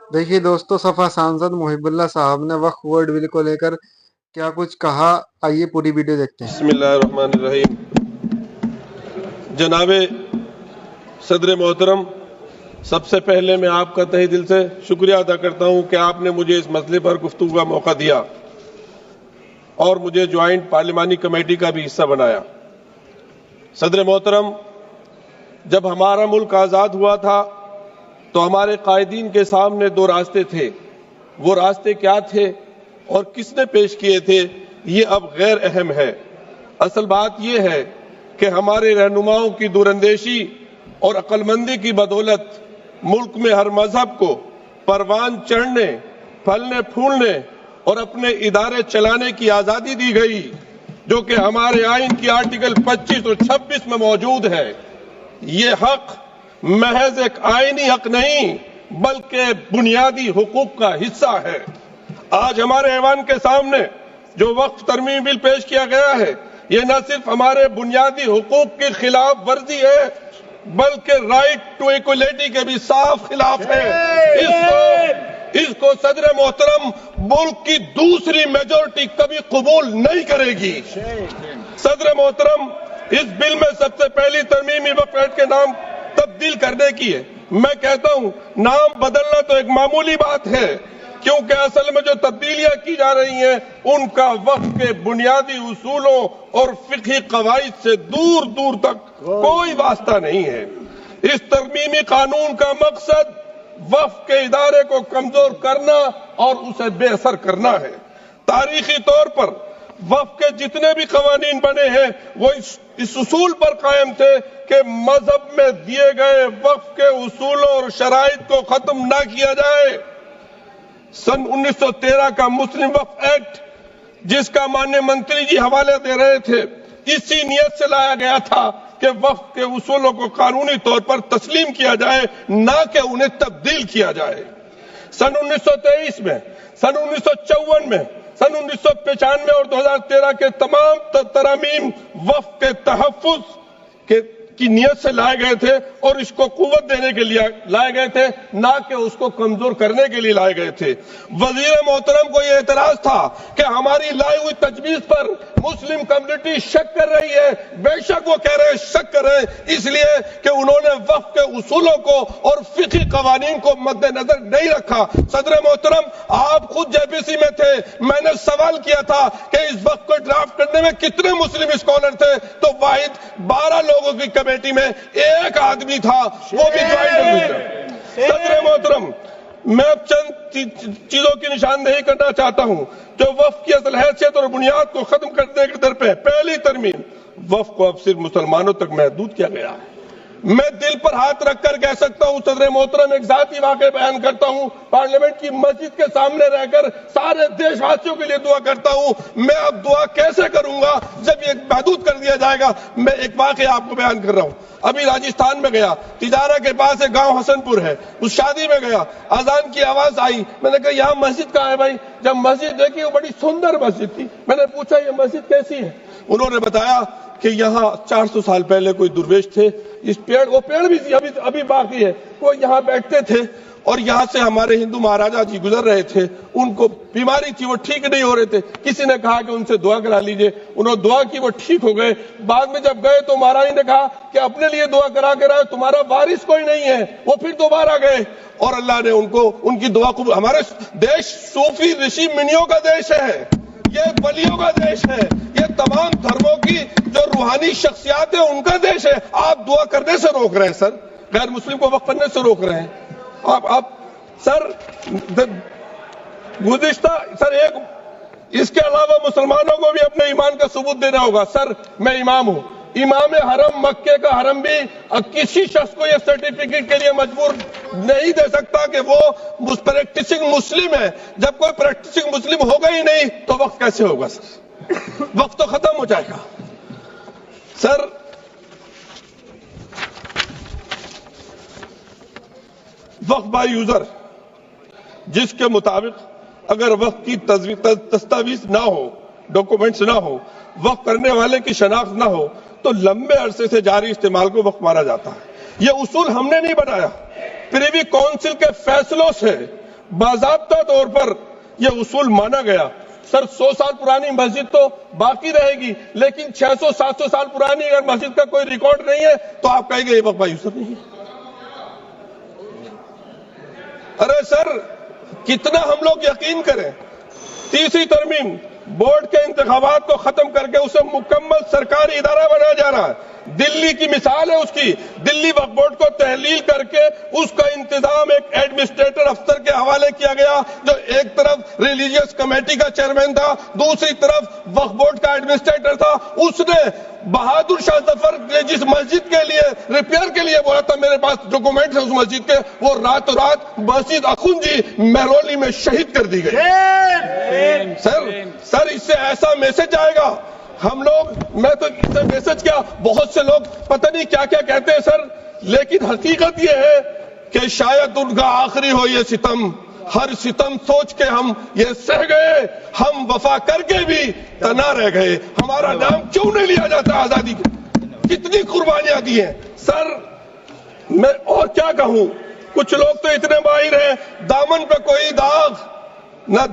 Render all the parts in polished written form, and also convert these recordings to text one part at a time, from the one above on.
देखिए दोस्तों, सफा सांसद मुहिबुल्लाह साहब ने वक्फ बोर्ड बिल को लेकर क्या कुछ कहा, आइए पूरी वीडियो देखते हैं। बिस्मिल्लाहिर्रहमानिर्रहीम। जनाबे सदर मोहतरम, सबसे पहले मैं आपका तहे दिल से शुक्रिया अदा करता हूं कि आपने मुझे इस मसले पर गुफ्तगू का मौका दिया और मुझे ज्वाइंट पार्लिमानी कमेटी का भी हिस्सा बनाया। सदर मोहतरम, जब हमारा मुल्क आज़ाद हुआ था तो हमारे कायदीन के सामने दो रास्ते थे। वो रास्ते क्या थे और किसने पेश किए थे, ये अब गैर अहम है। असल बात ये है कि हमारे रहनुमाओं की दूरंदेशी और अक्लमंदी की बदौलत मुल्क में हर मजहब को परवान चढ़ने, फलने फूलने और अपने इदारे चलाने की आजादी दी गई, जो कि हमारे आइन की आर्टिकल 25 और 26 में मौजूद है। ये हक महज एक आईनी हक नहीं बल्कि बुनियादी हुकूक का हिस्सा है। आज हमारे ऐवान के सामने जो वक्फ तरमीम बिल पेश किया गया है, ये न सिर्फ हमारे बुनियादी हुकूक की खिलाफ वर्जी है बल्कि राइट टू इक्वलिटी के भी साफ खिलाफ है। इसको सदर मोहतरम मुल्क की दूसरी मेजोरिटी कभी कबूल नहीं करेगी। सदर मोहतरम, इस बिल में सबसे पहली तरमीमी वक्फ एक्ट के नाम तब्दील करने की है। मैं कहता हूं, नाम बदलना तो एक मामूली बात है, क्योंकि असल में जो तब्दीलियां की जा रही हैं उनका वक्फ के बुनियादी उसूलों और फिक़ही कवाइद से दूर दूर तक कोई वास्ता नहीं है। इस तरमीमी कानून का मकसद वक्फ के इदारे को कमजोर करना और उसे बेअसर करना है। तारीखी तौर पर वक्फ के जितने भी कवानीन बने हैं वो इस उसूल पर कायम थे कि मजहब में दिए गए वक्फ के उसूलों और शराइत को खत्म ना किया जाए। सन 1913 का मुस्लिम वक्फ एक्ट, जिसका माननीय मंत्री जी हवाले दे रहे थे, इसी नियत से लाया गया था कि वक्फ के उसूलों को कानूनी तौर पर तस्लीम किया जाए, ना कि उन्हें तब्दील किया जाए। सन 1923 में, सन 1954 में, सन 1995 और 2013 के तमाम तरामीम वक्फ के तहफ़्फ़ुज़ की नियत से लाए गए थे और इसको कुव्वत देने के लिए लाए गए थे, ना कि उसको कमजोर करने के लिए लाए गए थे। वजीर मोहतरम को यह एतराज था कि हमारी लाई हुई तजवीज पर मुस्लिम कम्युनिटी शक कर रही है। बेशक वो कह रहे हैं शक कर रहे हैं, इसलिए कि उन्होंने वक्फ के उसूलों को और फिक़ही कवानीन को मद्देनजर नहीं रखा। सदर मोहतरम, आप खुद जेपीसी में थे, मैंने सवाल किया था कि इस वक्फ को ड्राफ्ट करने में कितने मुस्लिम स्कॉलर थे, तो वाहिद 12 लोगों की कमेटी में एक आदमी था, वो भी ज्वाइंट। सदर मोहतरम, मैं अब चंद चीजों की निशानदेही करना चाहता हूं जो वक्फ की असल हैसियत और बुनियाद को खत्म करने के दर पे। पहली तरमीम, वक्फ को अब सिर्फ मुसलमानों तक महदूद किया गया है। मैं दिल पर हाथ रखकर कह सकता हूं सदर मोहतरम, एक जाती वाक़या बयान करता हूं, पार्लियामेंट की मस्जिद के सामने रहकर सारे देशवासियों के लिए दुआ करता हूं। मैं अब दुआ कैसे करूंगा जब ये महदूद कर दिया जाएगा। मैं एक वाक़या आपको बयान कर रहा हूं। अभी राजस्थान में गया, तिजारा के पास एक गांव हसनपुर है, उस शादी में गया, अजान की आवाज आई। मैंने कहा यहाँ मस्जिद कहाँ है भाई? जब मस्जिद देखी वो बड़ी सुंदर मस्जिद थी। मैंने पूछा ये मस्जिद कैसी है? उन्होंने बताया कि यहाँ 400 साल पहले कोई दुर्वेश थे, इस पेड़, वो पेड़ भी अभी बाकी है, वो यहाँ बैठते थे और यहाँ से हमारे हिंदू महाराजा जी गुजर रहे थे, उनको बीमारी थी, वो ठीक नहीं हो रहे थे। किसी ने कहा कि उनसे दुआ करा लीजिए, उन्होंने दुआ की, वो ठीक हो गए। बाद में जब गए तो महाराज ने कहा कि अपने लिए दुआ करा के रहा, तुम्हारा वारिस कोई नहीं है। वो फिर दोबारा गए और अल्लाह ने उनको उनकी दुआ को। हमारे देश सूफी ऋषि मुनियों का देश है, ये वलियों का देश है, ये तमाम धर्मों की जो रूहानी शख्सियात है उनका देश है। आप दुआ करने से रोक रहे हैं सर, गैर मुस्लिम को वक्फ करने से रोक रहे हैं आप सर। गुज़िश्ता सर, एक इसके अलावा मुसलमानों को भी अपने ईमान का सबूत देना होगा। सर, मैं इमाम हूं, इमाम हरम, मक्के का हरम भी किसी शख्स को यह सर्टिफिकेट के लिए मजबूर नहीं दे सकता कि वो प्रैक्टिसिंग मुस्लिम है। जब कोई प्रैक्टिसिंग मुस्लिम होगा ही नहीं तो वक्त कैसे होगा सर? वक्त तो खत्म हो जाएगा सर। वक्फ बाय यूजर, जिसके मुताबिक अगर वक्फ की दस्तावेज ना हो, डॉक्यूमेंट्स ना हो, वक्फ करने वाले की शनाख्त ना हो, तो लंबे अरसे से जारी इस्तेमाल को वक्फ माना जाता है। यह उसूल हमने नहीं बनाया, प्रीवी काउंसिल के फैसलों से बाज़ाब्ता तौर पर यह उसूल माना गया। सर 100 साल पुरानी मस्जिद तो बाकी रहेगी, लेकिन 600-700 साल पुरानी अगर मस्जिद का कोई रिकॉर्ड नहीं है तो आप कहेंगे ये वक्फ यूसुफ नहीं है। अरे सर कितना हम लोग यकीन करें। तीसरी तरमीम बोर्ड के इंतखाबात को खत्म करके उसे मुकम्मल सरकारी इदारा बनाया जा रहा है। दिल्ली की मिसाल है उसकी। दिल्ली वक्फ बोर्ड को तहलील करके उसका इंतजाम एक एडमिनिस्ट्रेटर अफसर के हवाले किया गया, जो एक तरफ रिलीजियस कमेटी का चेयरमैन था, दूसरी तरफ वक्फ बोर्ड का एडमिनिस्ट्रेटर था। उसने बहादुर शाह जफर ने जिस मस्जिद के लिए रिपेयर के लिए बोला था, मेरे पास डॉक्यूमेंट है उस मस्जिद के, वो रातों रात मस्जिद अखुंजी महरौली में शहीद कर दी गई। सर इससे ऐसा मैसेज आएगा। हम लोग, मैं तो इससे मैसेज क्या, बहुत से लोग पता नहीं क्या क्या कहते हैं सर, लेकिन हकीकत ये है कि शायद उनका आखिरी हो ये सितम। हर सितम सोच के हम ये सह गए, हम वफा करके भी तना रह गए। हमारा नाम क्यों नहीं लिया जाता आजादी के? कितनी कुर्बानियां दी हैं सर। मैं और क्या कहूं, कुछ लोग तो इतने माहिर हैं, दामन पे कोई दाग न,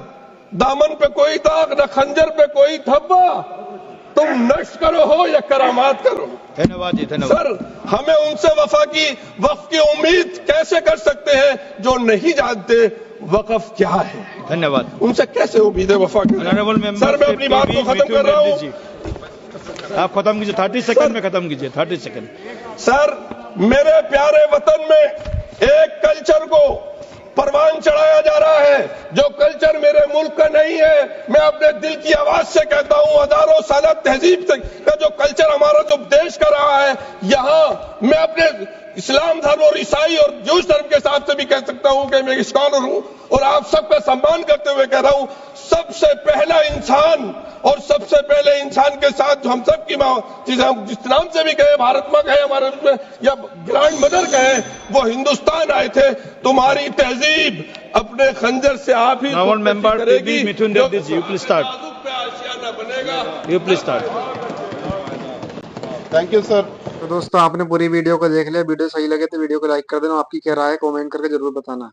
दामन पे कोई दाग न खंजर पे कोई धब्बा, तुम नक्श करो हो या करामात करो। धन्यवाद जी, धन्यवाद सर। हमें उनसे वक्फ की उम्मीद कैसे कर सकते हैं जो नहीं जानते वक्फ क्या है? धन्यवाद। उनसे कैसे उम्मीद है वफा की? सर मैं अपनी बात को खत्म कर रहा हूँ। आप खत्म कीजिए, 30 सेकंड में खत्म कीजिए, 30 सेकंड। सर मेरे प्यारे वतन में एक कल्चर को परवान चढ़ाया जा रहा है, जो कल्चर मेरे मुल्क का नहीं है। मैं अपने दिल की आवाज से कहता हूं, हजारों साल तहजीब का जो कल्चर हमारा जो देश का रहा है, यहाँ मैं अपने इस्लाम धर्म और ईसाई और जूस धर्म के हिसाब से भी कह सकता हूं कि मैं स्कॉलर हूं, और आप सबका सम्मान करते हुए कह रहा हूं, सबसे पहला इंसान और सबसे पहले इंसान के साथ जो हम सब की माँ, जिस नाम से भी कहे, भारत माँ कहे हमारे उसमें, या ग्रैंड मदर कहे, वो हिंदुस्तान आए थे। तुम्हारी तहजीब अपने खंजर से आप ही करेगी। Mithun Reddy ji, you please start. You please start. Thank you sir. तो दोस्तों आपने पूरी वीडियो को देख लिया। वीडियो सही लगे तो वीडियो को लाइक कर देना। आपकी क्या राय है कमेंट करके जरूर बताना।